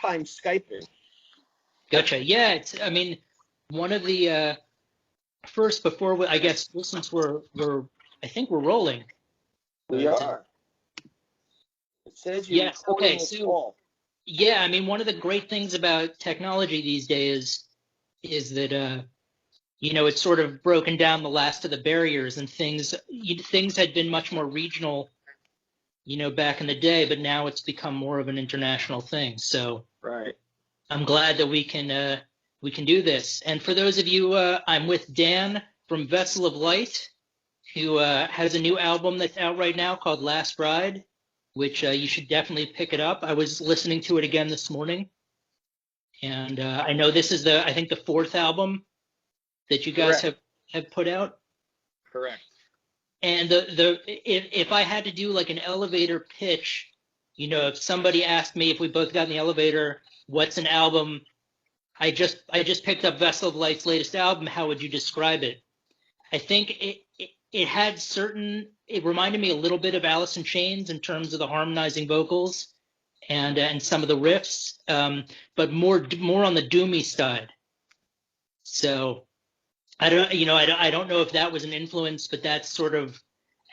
time Skyping. Gotcha. Yeah, I mean, one of the first before I guess since I think we're rolling, We but are. It says you're yes. Okay. recording this So call. yeah, I mean, one of the great things about technology these days is that it's sort of broken down the last of the barriers, and things had been much more regional, back in the day, but now it's become more of an international thing. So Right. I'm glad that we can do this. And for those of you, I'm with Dan from Vessel of Light, who has a new album that's out right now called Last Ride, which you should definitely pick it up. I was listening to it again this morning, and I know this is I think the fourth album that you guys Correct. have put out. Correct. And if I had to do like an elevator pitch, if somebody asked me if we both got in the elevator, what's an album? I just picked up Vessel of Light's latest album. How would you describe it? I think it had it reminded me a little bit of Alice in Chains in terms of the harmonizing vocals and some of the riffs, but more on the doomy side. So I don't know if that was an influence, but that's sort of,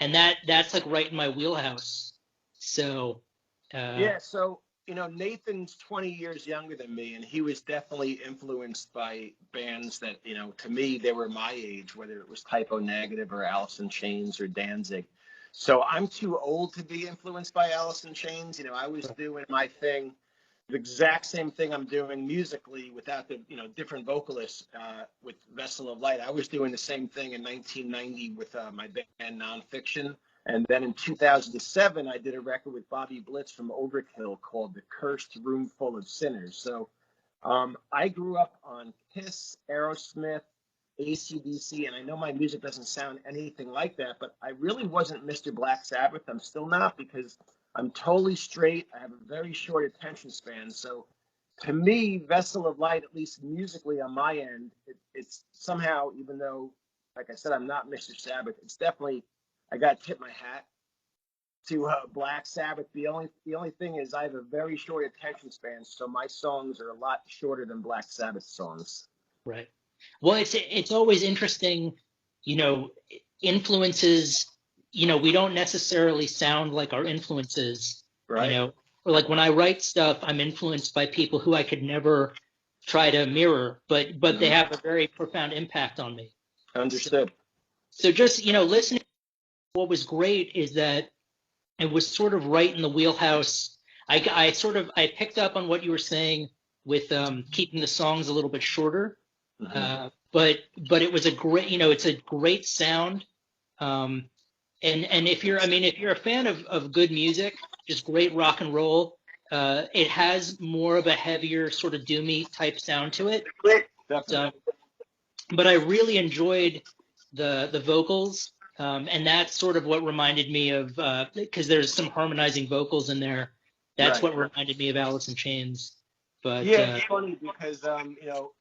and that's like right in my wheelhouse. So Yeah. So, Nathan's 20 years younger than me, and he was definitely influenced by bands that, to me, they were my age, whether it was Typo Negative or Alice in Chains or Danzig. So I'm too old to be influenced by Alice in Chains. I was doing my thing, the exact same thing I'm doing musically without the, different vocalists with Vessel of Light. I was doing the same thing in 1990 with my band Nonfiction. And then in 2007, I did a record with Bobby Blitz from Overkill called The Cursed Room Full of Sinners. So I grew up on Kiss, Aerosmith, AC/DC, and I know my music doesn't sound anything like that, but I really wasn't Mr. Black Sabbath. I'm still not, because I'm totally straight. I have a very short attention span. So to me, Vessel of Light, at least musically on my end, it's somehow, even though, like I said, I'm not Mr. Sabbath, it's definitely, I got to tip my hat to Black Sabbath. The only thing is I have a very short attention span, so my songs are a lot shorter than Black Sabbath songs. right. Well, it's always interesting, you know, influences. We don't necessarily sound like our influences. Right. Or like when I write stuff, I'm influenced by people who I could never try to mirror, but they have a very profound impact on me. Understood. So just listening. What was great is that it was sort of right in the wheelhouse. I picked up on what you were saying with keeping the songs a little bit shorter, but it was a great, it's a great sound. And if you're a fan of good music, just great rock and roll, it has more of a heavier sort of doomy type sound to it. Definitely. But I really enjoyed the vocals, and that's sort of what reminded me of, because there's some harmonizing vocals in there. That's Right. what reminded me of Alice in Chains. But Yeah, it's funny because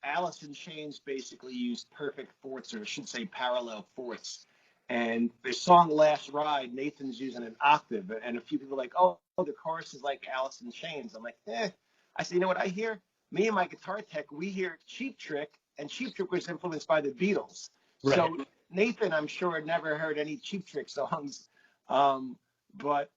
Alice in Chains basically used perfect fourths, or I should say parallel fourths. And the song "Last Ride," Nathan's using an octave, and a few people are like, "Oh, the chorus is like Alice in Chains." I'm like, eh. I say, you know what I hear? Me and my guitar tech, we hear Cheap Trick, and Cheap Trick was influenced by the Beatles. right, So Nathan, I'm sure, had never heard any Cheap Trick songs, but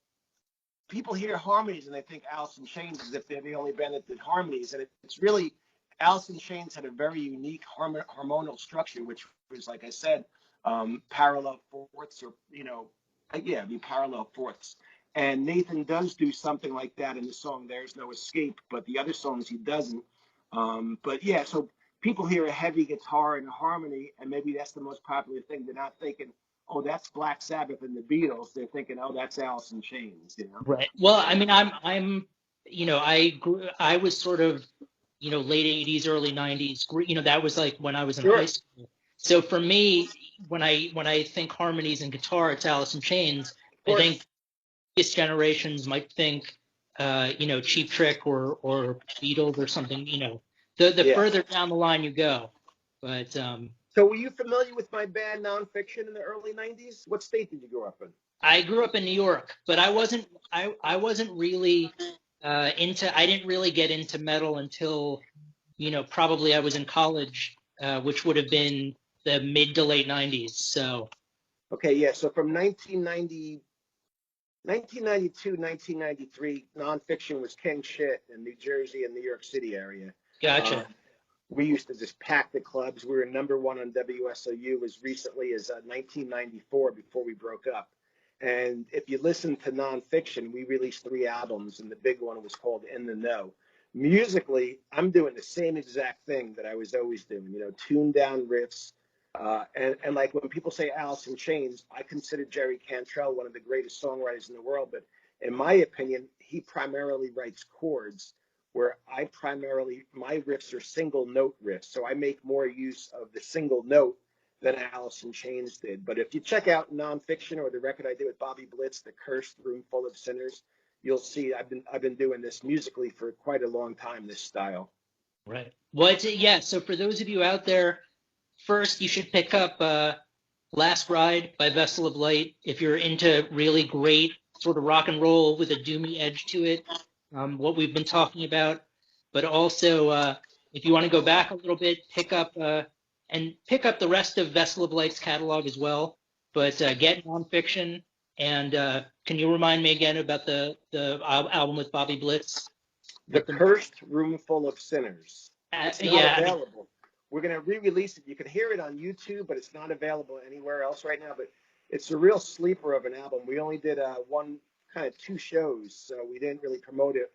people hear harmonies and they think Alice in Chains as if they're the only band that did harmonies, and it's really, Alice in Chains had a very unique harmonial structure, which was, like I said, parallel fourths, or yeah, parallel fourths. And Nathan does do something like that in the song "There's No Escape," but the other songs he doesn't. But yeah, so people hear a heavy guitar and a harmony, and maybe that's the most popular thing. They're not thinking, oh, that's Black Sabbath and the Beatles. They're thinking, oh, that's Alice in Chains. right. Well, I mean, I was sort of, late '80s, early '90s. That was like when I was in high Sure. school. So for me, when I think harmonies and guitar, it's Alice in Chains. Of I course. think previous generations might think, Cheap Trick or Beatles or something. The Yeah. further down the line you go. But So were you familiar with my band Nonfiction in the early 90s? What state did you grow up in? I grew up in New York, but I wasn't really I didn't really get into metal until, probably I was in college, which would have been the mid to late 90s. So, Okay, yeah. So from 1992, 1993, nonfiction was king shit in New Jersey and New York City area. gotcha. Um, we used to just pack the clubs. We were number one on WSOU as recently as 1994 before we broke up. And if you listen to nonfiction, we released 3 albums, and the big one was called In the Know. Musically, I'm doing the same exact thing that I was always doing, tuned down riffs. And like when people say Alice in Chains, I consider Jerry Cantrell one of the greatest songwriters in the world. But in my opinion, he primarily writes chords where my riffs are single note riffs. So I make more use of the single note than Alice in Chains did. But if you check out nonfiction or the record I did with Bobby Blitz, The Cursed Room Full of Sinners, you'll see I've been doing this musically for quite a long time, this style. Right. Yeah. So for those of you out there, first you should pick up Last Ride by Vessel of Light if you're into really great sort of rock and roll with a doomy edge to it, what we've been talking about. But also, if you want to go back a little bit, pick up the rest of Vessel of Light's catalog as well. But get nonfiction. And can you remind me again about the album with Bobby Blitz? The Cursed Room Full of Sinners. It's not Yeah, available. We're going to re-release it. You can hear it on YouTube, but it's not available anywhere else right now. But it's a real sleeper of an album. We only did two shows, so we didn't really promote it.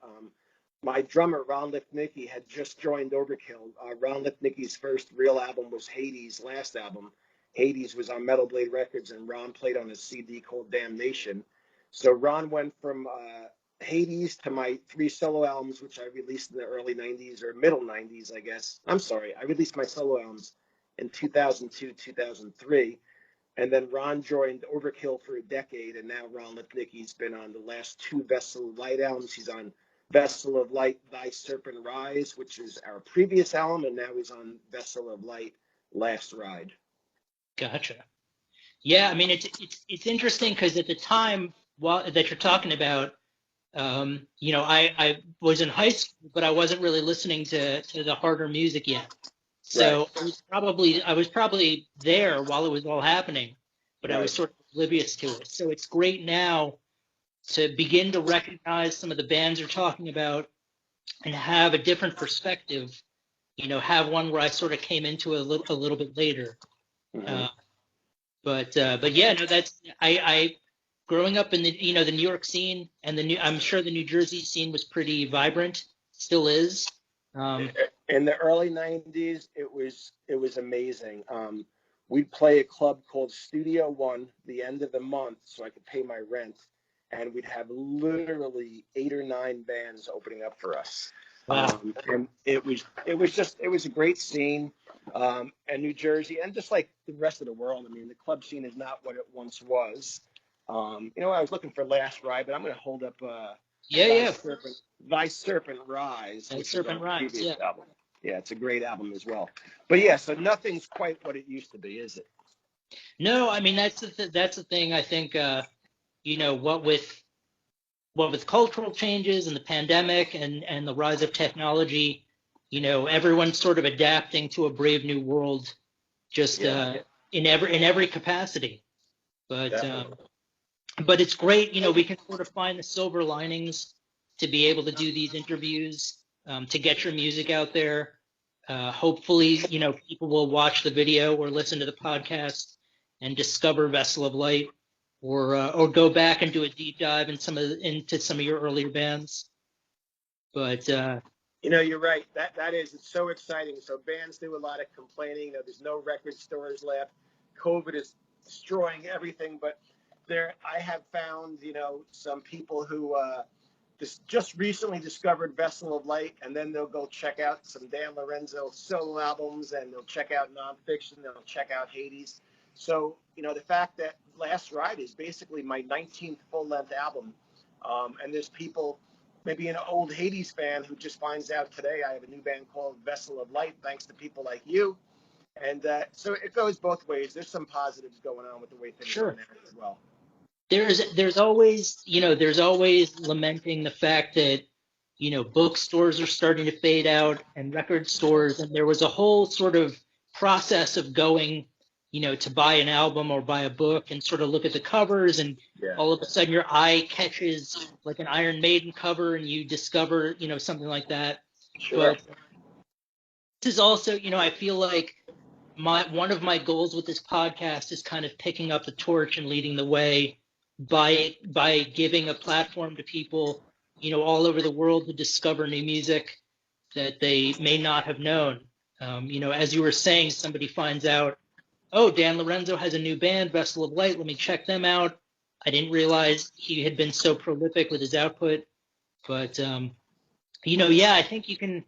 My drummer, Ron Lipnicki, had just joined Overkill. Ron Lipnicki's first real album was Hades' last album. Hades was on Metal Blade Records, and Ron played on a CD called Damnation. So Ron went from Hades to my 3 solo albums, which I released in the early 90s or middle 90s, I guess. I'm sorry. I released my solo albums in 2002, 2003. And then Ron joined Overkill for a decade. And now Ron Lipnicki's been on the last 2 Vessel of Light albums. He's on Vessel of Light, Thy Serpent Rise, which is our previous album. And now he's on Vessel of Light, Last Ride. Gotcha. Yeah, I mean it's interesting because at the time that you're talking about, I was in high school, but I wasn't really listening to the harder music yet. So Right. I was probably there while it was all happening, but I was Right. sort of oblivious to it. So it's great now to begin to recognize some of the bands you're talking about and have a different perspective. Have one where I sort of came into a little bit later. Mm-hmm. Uh, but yeah, no, that's I growing up in the New York scene and I'm sure the New Jersey scene was pretty vibrant, still is. In the early 90s, it was amazing. We'd play a club called Studio One the end of the month so I could pay my rent, and we'd have literally 8 or 9 bands opening up for us. Wow. And it was a great scene. And New Jersey, and just like the rest of the world, I mean, the club scene is not what it once was. I was looking for Last Ride, but I'm going to hold up Yeah, Thy yeah. Serpent, Thy Serpent Rise, And which is Serpent our Rise. previous Yeah. album. Yeah, it's a great album as well. But yeah, so nothing's quite what it used to be, is it? No, I mean that's the thing. I think what with cultural changes and the pandemic and the rise of technology, everyone's sort of adapting to a brave new world, just Yeah, in every capacity. But definitely. but it's great, we can sort of find the silver linings to be able to do these interviews, to get your music out there. Hopefully, people will watch the video or listen to the podcast and discover Vessel of Light, or go back and do a deep dive into some of your earlier bands. But You're right. It's so exciting. So bands do a lot of complaining. There's no record stores left. COVID is destroying everything. But I have found, some people who just recently discovered Vessel of Light, and then they'll go check out some Dan Lorenzo solo albums, and they'll check out nonfiction. They'll check out Hades. So, the fact that Last Ride is basically my 19th full-length album, and there's people, maybe an old Hades fan who just finds out today I have a new band called Vessel of Light, thanks to people like you. And so it goes both ways. There's some positives going on with the way things are sure, now as well. there's always lamenting the fact that bookstores are starting to fade out and record stores. And there was a whole sort of process of going, to buy an album or buy a book and sort of look at the covers. And Yeah. all of a sudden your eye catches like an Iron Maiden cover and you discover, something like that. Sure. But this is also, I feel like one of my goals with this podcast is kind of picking up the torch and leading the way by giving a platform to people, all over the world to discover new music that they may not have known. As you were saying, somebody finds out, oh, Dan Lorenzo has a new band, Vessel of Light. Let me check them out. I didn't realize he had been so prolific with his output. But I think you can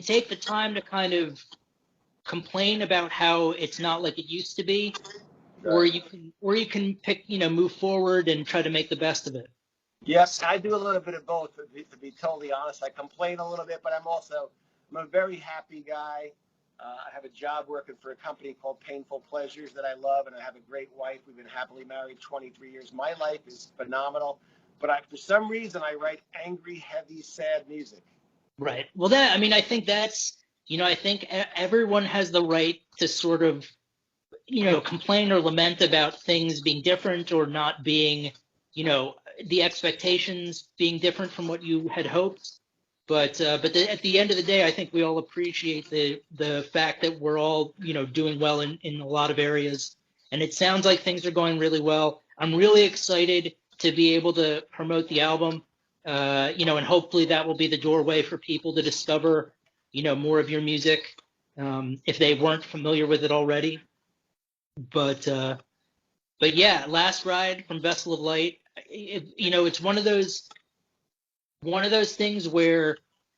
take the time to kind of complain about how it's not like it used to be, or you can pick, move forward and try to make the best of it. Yes, I do a little bit of both. To be totally honest, I complain a little bit, but I'm a very happy guy. I have a job working for a company called Painful Pleasures that I love, and I have a great wife. We've been happily married 23 years. My life is phenomenal, but for some reason, I write angry, heavy, sad music. Right. Well, I think that's, I think everyone has the right to sort of, complain or lament about things being different or not being, the expectations being different from what you had hoped. But at the end of the day, I think we all appreciate the fact that we're all, doing well in a lot of areas. And it sounds like things are going really well. I'm really excited to be able to promote the album, and hopefully that will be the doorway for people to discover, more of your music, if they weren't familiar with it already. But yeah, Last Ride from Vessel of Light, it's one of those things where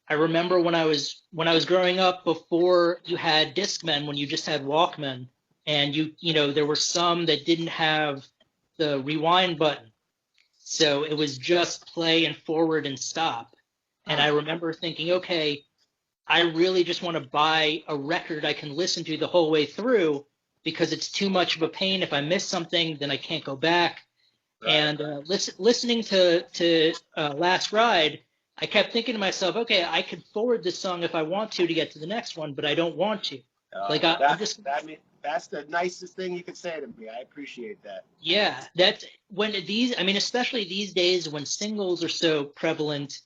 I remember when I was growing up, before you had Discmen, when you just had Walkman, and there were some that didn't have the rewind button, so it was just play and forward and stop. And I remember thinking, okay, I really just want to buy a record I can listen to the whole way through, because it's too much of a pain. If I miss something, then I can't go back. Right. And listening to Last Ride, I kept thinking to myself, okay, I could forward this song if I want to get to the next one, but I don't want to. That's the nicest thing you could say to me. I appreciate that. Yeah, that's when especially these days when singles are so prevalent,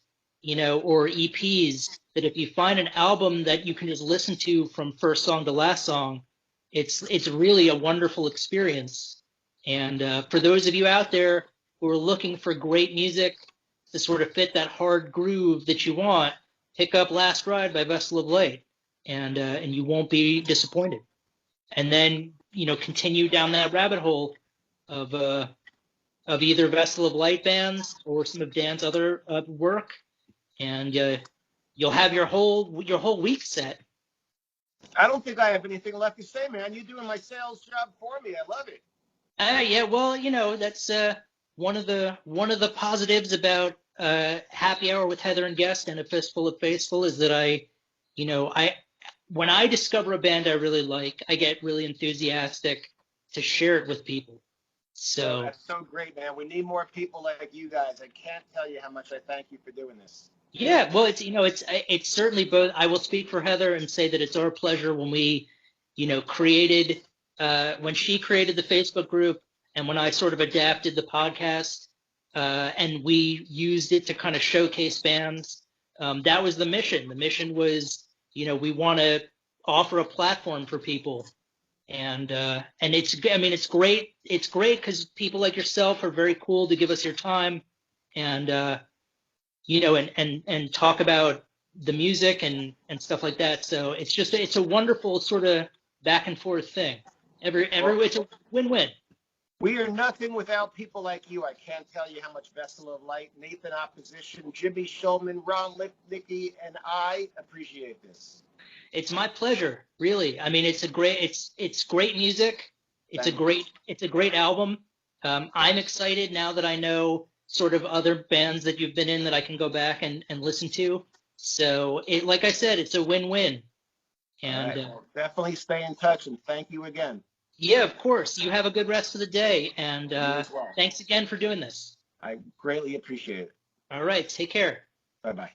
or EPs, that if you find an album that you can just listen to from first song to last song, it's really a wonderful experience. And for those of you out there who are looking for great music to sort of fit that hard groove that you want, pick up Last Ride by Vessel of Light, and you won't be disappointed. And then continue down that rabbit hole of either Vessel of Light bands or some of Dan's other work, and you'll have your whole week set. I don't think I have anything left to say, man. You're doing my sales job for me. I love it. Yeah, well, that's one of the positives about Happy Hour with Heather and Guest and A Fistful of Faithful is that when I discover a band I really like, I get really enthusiastic to share it with people. So that's so great, man. We need more people like you guys. I can't tell you how much I thank you for doing this. Yeah, well, it's certainly both. I will speak for Heather and say that it's our pleasure when we, created when she created the Facebook group and when I sort of adapted the podcast, and we used it to kind of showcase bands. That was the mission. The mission was, we want to offer a platform for people, and it's great. It's great because people like yourself are very cool to give us your time, and and talk about the music and stuff like that. So it's a wonderful sort of back and forth thing. It's a win-win. We are nothing without people like you. I can't tell you how much Vessel of Light, Nathan Opposition, Jimmy Schulman, Ron Lipnicki, and I appreciate this. It's my pleasure, really. It's great music. It's a great album. I'm excited now that I know sort of other bands that you've been in that I can go back and listen to. So like I said, it's a win-win. And right, well, definitely stay in touch, and thank you again. Yeah, of course. You have a good rest of the day, and well. Thanks again for doing this. I greatly appreciate it. All right, take care. Bye-bye.